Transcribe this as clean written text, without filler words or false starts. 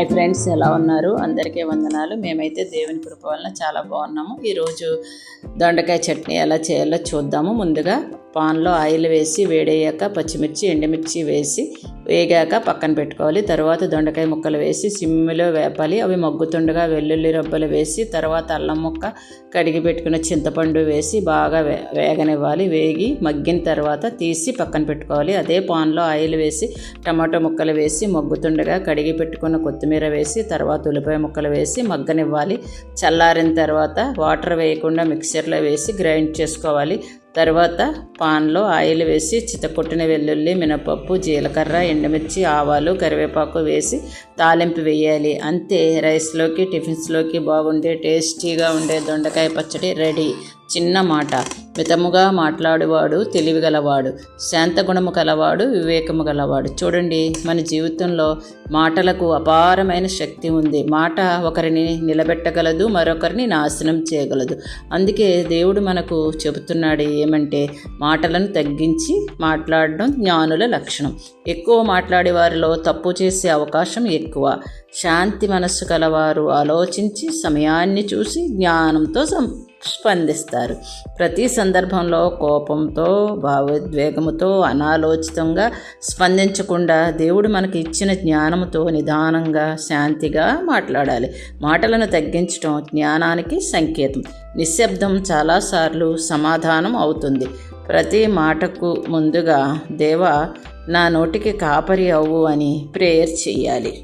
Hi friends, ఎలా ఉన్నారు? అందరికీ వందనాలు. మేమైతే దేవుని కృప వలన చాలా బాగున్నాము. ఈరోజు దొండకాయ చట్నీ ఎలా చేయాలో చూద్దాము. ముందుగా పాన్లో ఆయిల్ వేసి వేడయ్యాక పచ్చిమిర్చి ఎండుమిర్చి వేసి వేగాక పక్కన పెట్టుకోవాలి. తర్వాత దొండకాయ ముక్కలు వేసి సిమ్లో వేపాలి. అవి మగ్గుతుండగా వెల్లుల్లి రబ్బలు వేసి తర్వాత అల్లం ముక్క కడిగి పెట్టుకున్న చింతపండు వేసి బాగా వేగనివ్వాలి. వేగి మగ్గిన తర్వాత తీసి పక్కన పెట్టుకోవాలి. అదే పాన్లో ఆయిల్ వేసి టమాటో ముక్కలు వేసి మగ్గుతుండగా కడిగి పెట్టుకున్న కొత్తిమీర వేసి తర్వాత ఉల్లిపాయ ముక్కలు వేసి మగ్గనివ్వాలి. చల్లారిన తర్వాత వాటర్ వేయకుండా మిక్సర్లో వేసి గ్రైండ్ చేసుకోవాలి. తర్వాత పాన్లో ఆయిల్ వేసి చితకొట్టిన వెల్లుల్లి, మినపప్పు, జీలకర్ర, ఎండుమిర్చి, ఆవాలు, కరివేపాకు వేసి తాలింపు వేయాలి. అంతే, రైస్లోకి టిఫిన్స్లోకి బాగుండే టేస్టీగా ఉండే దొండకాయ పచ్చడి రెడీ. చిన్న మాట, మితముగా మాట్లాడేవాడు తెలివిగలవాడు, శాంతగుణము గలవాడు వివేకము గలవాడు. చూడండి, మన జీవితంలో మాటలకు అపారమైన శక్తి ఉంది. మాట ఒకరిని నిలబెట్టగలదు, మరొకరిని నాశనం చేయగలదు. అందుకే దేవుడు మనకు చెబుతున్నాడు ఏమంటే, మాటలను తగ్గించి మాట్లాడడం జ్ఞానుల లక్షణం. ఎక్కువ మాట్లాడే వారిలో తప్పు చేసే అవకాశం ఎక్కువ. శాంతి మనస్సు కలవారు ఆలోచించి సమయాన్ని చూసి జ్ఞానంతో స్పందిస్తారు. ప్రతి సందర్భంలో కోపంతో, భావోద్వేగముతో, అనాలోచితంగా స్పందించకుండా దేవుడు మనకి ఇచ్చిన జ్ఞానంతో నిదానంగా, శాంతిగా మాట్లాడాలి. మాటలను తగ్గించడం జ్ఞానానికి సంకేతం. నిశ్శబ్దం చాలాసార్లు సమాధానం అవుతుంది. ప్రతి మాటకు ముందుగా దేవా నా నోటికి కాపరి అవ్వు అని ప్రేయర్ చేయాలి.